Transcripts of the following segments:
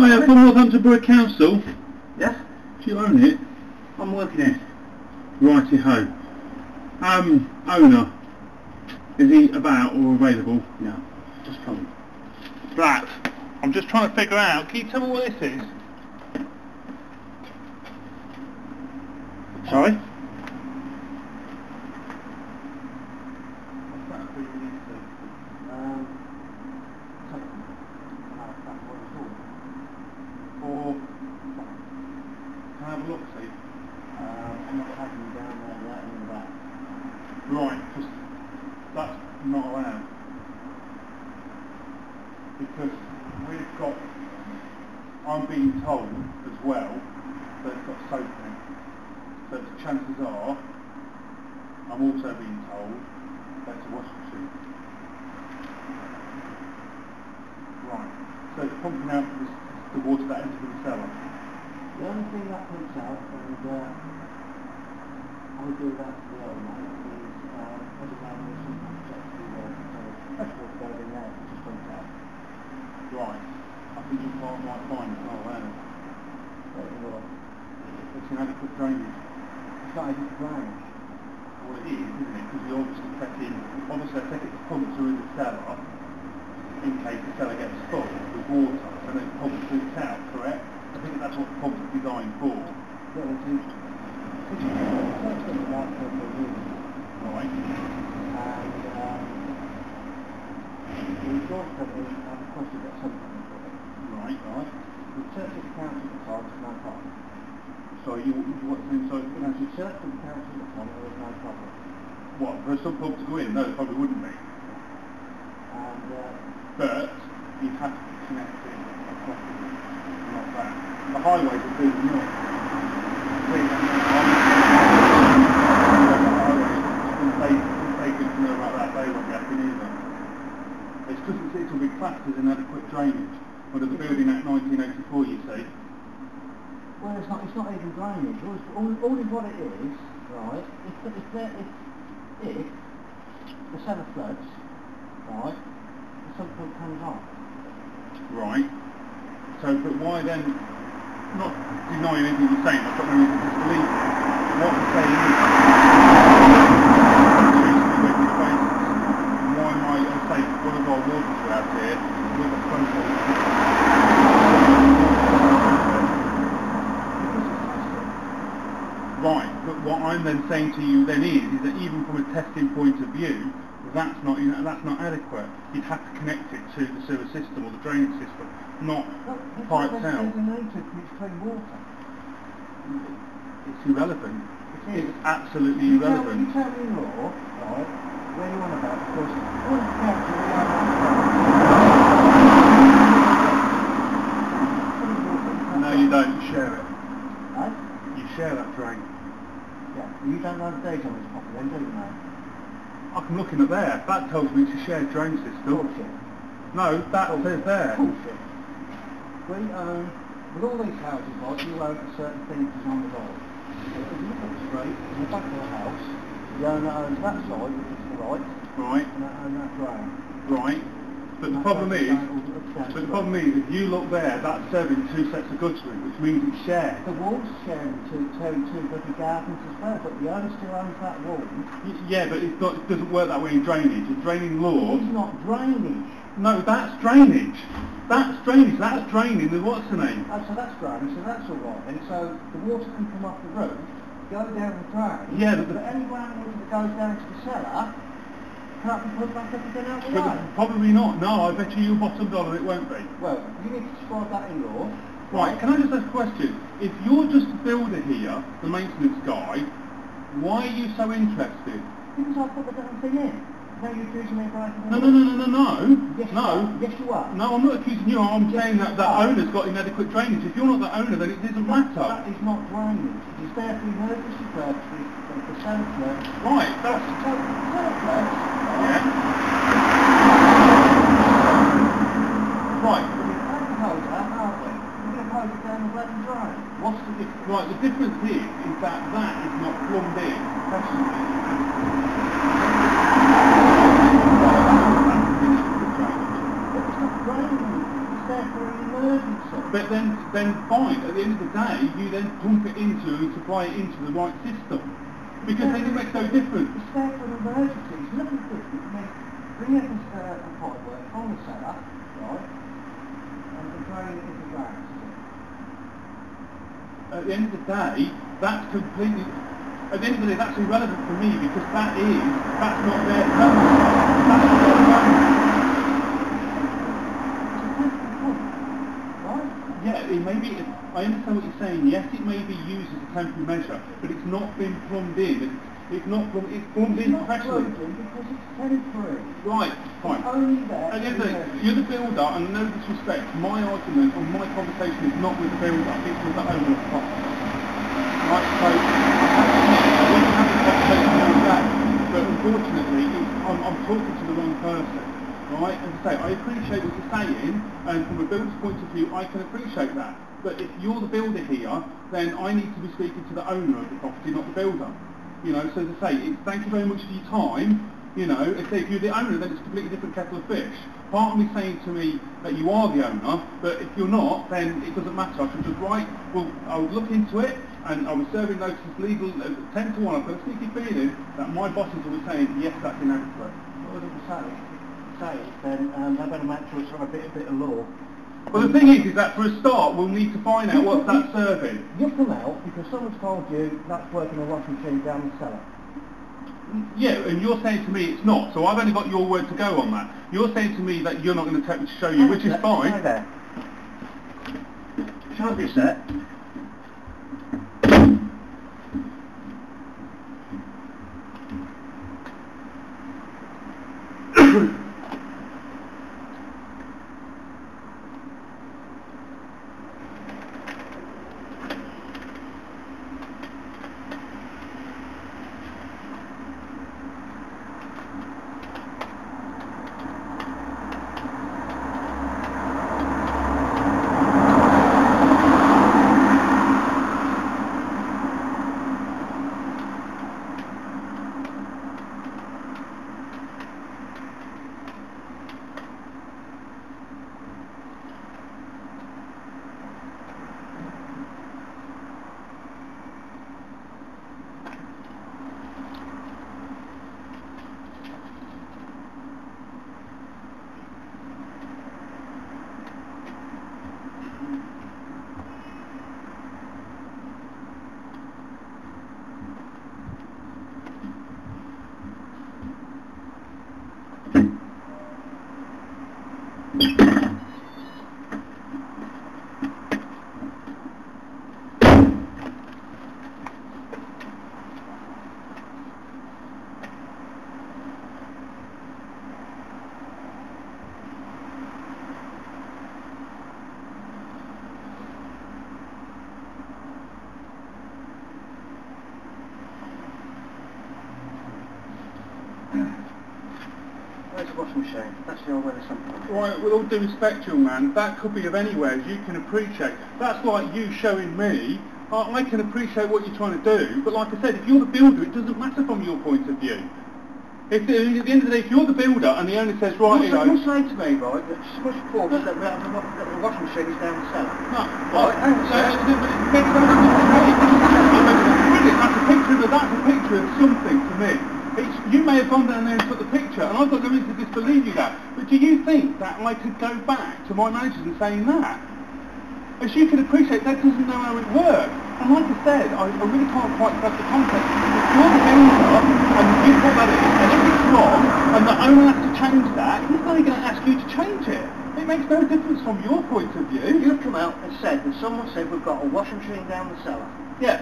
Hiya, from Northampton Borough Council. Yes? Do you own it? I'm working here. Righty-ho. Owner. Is he about or available? No, just come. That. I'm just trying to figure out. Can you tell me what this is? Sorry? Or can I have a look, see? I'm not having you down there yet in the back. Right, because that's not allowed. Because we've got, I'm being told as well that it's got soap in it. So the chances are, I'm also being told that it's a washing machine. Right, so it's pumping out the water that enters the cellar. The only thing that comes out, and I would do that to the other mate, is every time there's something to the water, so fresh water goes in there, it just comes out. Right, I think you might find it's not allowed. It's inadequate drainage. It's not even drainage. Well, it is, isn't it? Because you obviously I take it to pump through the cellar in case the cellar gets full with water, and then pump it out, correct? I think that's what the pump is designed for. Yeah, it's the right purple unit. Right. And the resource company have requested that something for it. Right. Right? The church of the council at the time was no problem. So you what's the name? So No, the church of the council at the time there was no problem. what, for a sump pump to go in? No, it probably wouldn't be. And But you'd have to connect it properly, not that. The highways are doing not. They could know about that, they won't be happy either. It's because it will be classed as inadequate drainage under the Building Act 1984, you see. well, it's not even drainage. All is what it is, right? If the cellar floods, right, the sump pump comes on. Right. So, but why then, not denying anything you're saying, I've got no reason to disbelieve it. What I'm saying is, why might I say one of our wardens are out here with a phone call? Right, but what I'm then saying to you then is that even from a testing point of view, that's not adequate. You'd have to connect it to the sewer system or the drainage system, not piped out. It's clean water. It's irrelevant. It is. It's absolutely irrelevant. You tell me in law, right, where you want about, because all the council No, you don't. You share it. Right? You share that drain. Yeah. You don't know the data on this property then, do you, mate? I'm looking at there. That tells me it's a shared drain system. Bullshit. No, that says there. Bullshit. We own, with all these houses, right, you own certain things on the door. So if you look at the street, in the back of the house, the owner owns that side, which is the right, Right. and I own that drain. Right. But the problem is, if you look there, that's serving two sets of goods room, which means it's shared. The wall's sharing two bloody gardens as well, but the owner still owns that wall. Yeah, but it's not, it doesn't work that way in drainage. In draining law... It's not drainage. No, that's drainage. That's drainage. That's draining. What's the name? Oh, so that's drainage, so that's all right then. So the water can come off the roof, go down the drain, yeah, but any groundwater that goes down to the cellar can't be put back up again out the way. Probably not. No, I bet you bottom dollar it won't be. Well, you need to describe that in law. Right, can I just ask a question? If you're just a builder here, the maintenance guy, why are you so interested? Because I put the damn thing in. Now you're accusing me of breaking the law. No. Yes, no. Yes, you are. No, I'm not accusing you. I'm saying that the owner's got inadequate drainage. If you're not the owner, then it doesn't matter. That is not drainage. It is there for emergency purposes, for cellar floods. Right, that's... Cellar floods. Yeah. Right. We're going to take the hose out, aren't we? We're going to hose it down the bloody drain. What's the difference? Right, the difference is that is not plumbed in professionally. It's not draining. It's there for for an emergency. But then fine, at the end of the day, you then pump it into and supply it into the right system. Because then it makes no difference. It's there for an emergency. It's nothing different. I mean, bring in a pipe work from the cellar, right, and drain it into the ground. At the end of the day, that's completely... At the end of the day, that's irrelevant for me because that's not their purpose. That's not their purpose. Yeah, it may be, I understand what you're saying. Yes, it may be used as a temporary measure, but it's not been plumbed in. It's plumbed in professionally. Because it's temporary. Right, fine. It's only there. At the end of the day, you're the builder, and no disrespect, my argument or my conversation is not with the builder, it's with the owner of the property. Right, so we can have a conversation around that, but unfortunately, I'm talking to the wrong person. Right, as I say, I appreciate what you're saying, and from a builder's point of view, I can appreciate that. But if you're the builder here, then I need to be speaking to the owner of the property, not the builder. You know, so as I say, thank you very much for your time. You know, if you're the owner, then it's a completely different kettle of fish. Part of me saying to me that you are the owner, but if you're not, then it doesn't matter. I should just write, well, I would look into it, and I was serving notices legal 10 to 1. I've got a sneaky feeling that my bosses will be saying, yes, that's inadequate. What would you say it, then they're going to make sure it's a bit of law. Well, the thing is that for a start, we'll need to find out what that's serving. You come out because someone's told you that's working a washing machine down the cellar. Yeah, and you're saying to me it's not, so I've only got your word to go on that. You're saying to me that you're not going to take me to show you, which is fine. Hi there. Shan't be set. Where's the washing machine? That's the old way there's something. Right, with all due respect, young man, that could be of anywhere, as you can appreciate. That's like you showing me, I can appreciate what you're trying to do, but like I said, if you're the builder, it doesn't matter from your point of view. If at the end of the day, if you're the builder and the owner says, right, you know... You're saying to me, right, that much force that the washing machine is down the cellar. No, right, hang on a second. it makes no difference to me. Brilliant, that's a picture of something to me. You may have gone down there and took the picture, and I've got no reason to disbelieve you that. But do you think that I could go back to my managers and saying that? As you can appreciate, that doesn't know how it works. And like I said, I really can't quite grasp the concept. If you're the builder, and you put that in, and if it's wrong, and the owner has to change that, he's only going to ask you to change it. It makes no difference from your point of view. You've come out and said that someone said we've got a washing machine down the cellar. Yeah,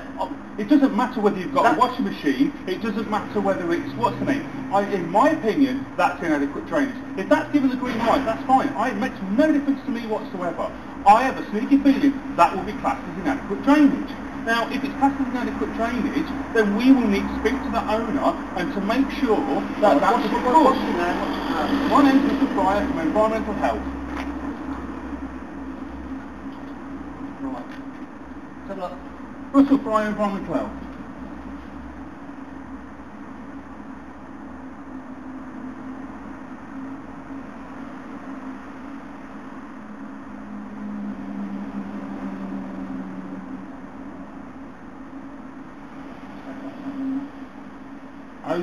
it doesn't matter whether you've got a washing machine, it doesn't matter whether it's, what's the name? In my opinion, that's inadequate drainage. If that's given the green light, that's fine. It makes no difference to me whatsoever. I have a sneaky feeling that will be classed as inadequate drainage. Now, if it's classed as inadequate drainage, then we will need to speak to the owner and to make sure that that's What's your name? My name's Mr. Fryer from Environmental Health. Right. Let's have a look. Russell Fryer, Environmental Health.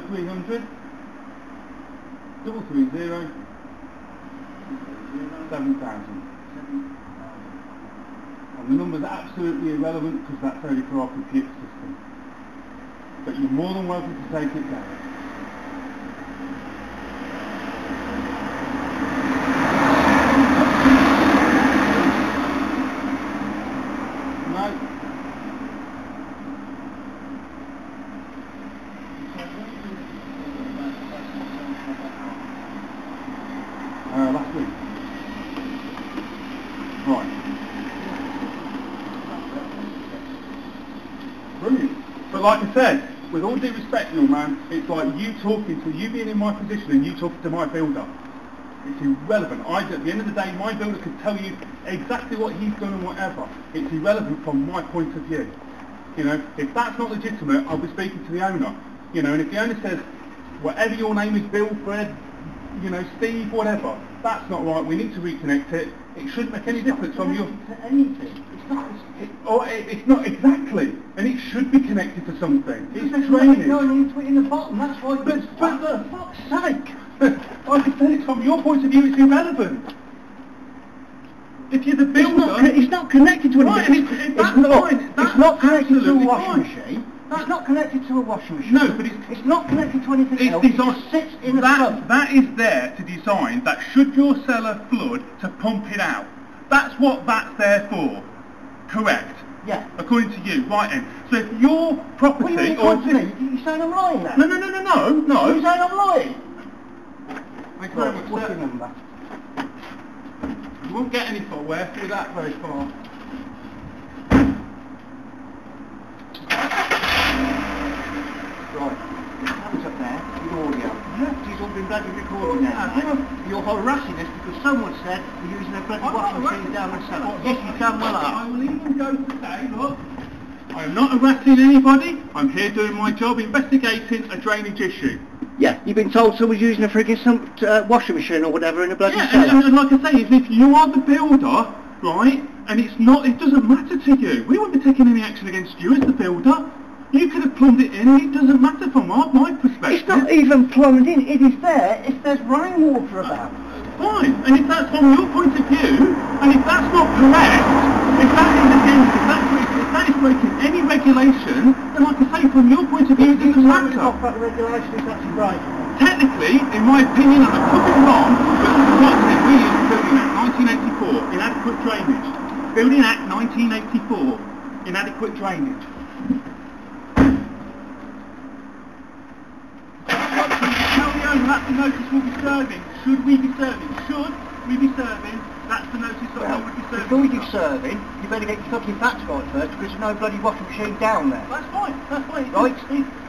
0300 330 7000. And the number's absolutely irrelevant because that's only for our computer system. But you're more than welcome to take it down. No. Last week. Right. Brilliant. But like I said, with all due respect, young man, it's like you being in my position and you talking to my builder. It's irrelevant. At the end of the day, my builder could tell you exactly what he's done and whatever. It's irrelevant from my point of view. You know, if that's not legitimate, I'll be speaking to the owner. You know, and if the owner says, whatever your name is, Bill, Fred, you know, Steve, whatever, that's not right, we need to reconnect it. It shouldn't make any difference from your... to anything. It's not exactly, and it should be connected to something. It's drainage. Going into it in the bottom, that's why... But for fuck's sake! Like I said, it's from your point of view, it's irrelevant. If you're the builder... It's not connected to anything. It's not connected to a washing fine. machine. It's not connected to a washing machine. No, but it's not connected to anything else. It just sits in a sump. That is there to design that should your cellar flood, to pump it out. That's what that's there for. Correct? Yeah. According to you, right then. So if your property... What are you saying I'm lying now? No. You're saying I'm lying? Thank you very much, what's sir. your number? You won't get any far through that very far. Right. Cameras up there, your audio. Yeah. She's all been bloody recording now. Yeah. You're harassing us because someone said you're using a bloody washing machine down the cellar. Yes, you can well up. I will even go to say, look, I am not harassing anybody. I'm here doing my job, investigating a drainage issue. Yeah, you've been told someone's using a frigging washing machine or whatever in a bloody cellar. And like I say, if you are the builder, right, and it doesn't matter to you. We won't be taking any action against you as the builder. You could have plumbed it in, and it doesn't matter from my perspective. It's not even plumbed in. It is there if there's rainwater about. Fine, and if that's from your point of view, and if that's not correct, if that is breaking any regulation, then like I say, from your point of view, it doesn't matter. About the regulation is actually right. Technically, in my opinion, and I could be wrong, but like I said, we use Building Act 1984, inadequate drainage. Building Act 1984, inadequate drainage. Tell the owner that's the notice we'll be serving. Should we be serving? Should we be serving? That's the notice that I would be serving. Before you're serving, you better get your fucking facts right first, because there's no bloody washing machine down there. That's fine. Right?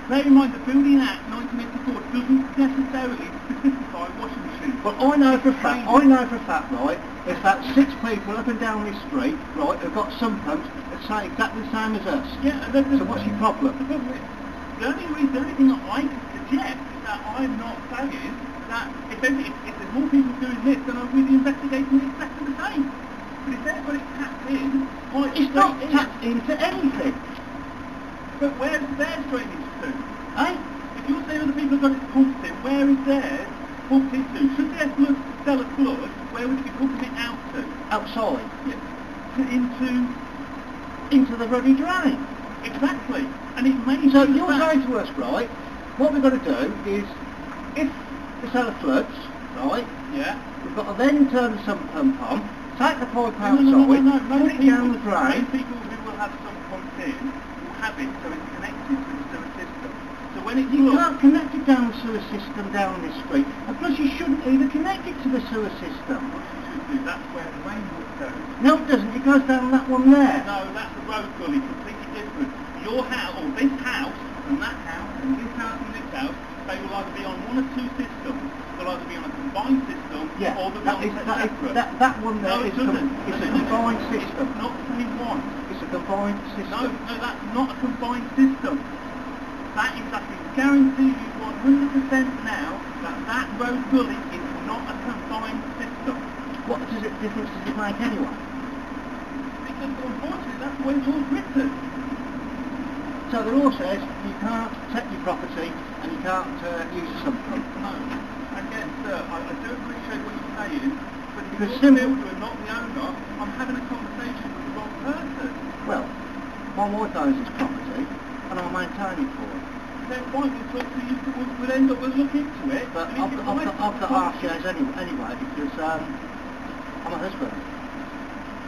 Bear in mind that Building Act 1984 doesn't necessarily specify washing machine. Well, I know for a fact, right, there's about 6 people up and down this street, right, who've got sump pumps that say exactly the same as us. Yeah, so what's your problem? The only thing that I can suggest is that I'm not saying that if there's more people doing this, then I'm really investigating exactly the same. But if they've got it tapped in, it's not tapped into anything. But where is theirs drainage to? Eh? If you're saying other people have got it pumped in, where is theirs pumped into? Should their cellar flood, where would it be pumping it out to? Outside. Yeah. Into the bloody drain. Exactly. And it may so you're saying to us, right, what we've got to do is, if the cellar floods, right, yeah, we've got to then turn the sump pump on, take the pipe outside, put it down the drain. Most people who will have sump pumps in will have it so it's connected to the sewer system. So when it you can't connect it down the sewer system down this street, and plus you shouldn't even connect it to the sewer system. What you should do, that's where the rainwater goes. No it doesn't, it goes down that one there. No, that's a road gully, completely different. Your house, or this house, and that house, and this house, and this house, they will either be on one or two systems. They'll either be on a combined system, or they'll be on separate. That one there is a combined system. It's not the same one. It's a combined system. No, that's not a combined system. That is, I can guarantee you 100% now that road gully is not a combined system. What difference does it make anyway? Because unfortunately that's the way it's all written. So the law says you can't protect your property and you can't use a sump pump. No. Again, sir, I do appreciate what you're saying, but Because if you're the simple- builder and not the owner, I'm having a conversation with the wrong person. Well, my wife owns this property and I maintain it for her. Then why don't you talk to you, we'll end up, we'll look into it. But and if I've you got, like I've got it, half shares anyway because I'm a husband.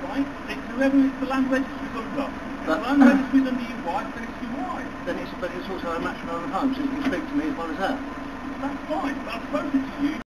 right? It's whoever it's the land registry's under. If But- the land registry's under your wife, then it's your wife. But it's also a matrimonial home, so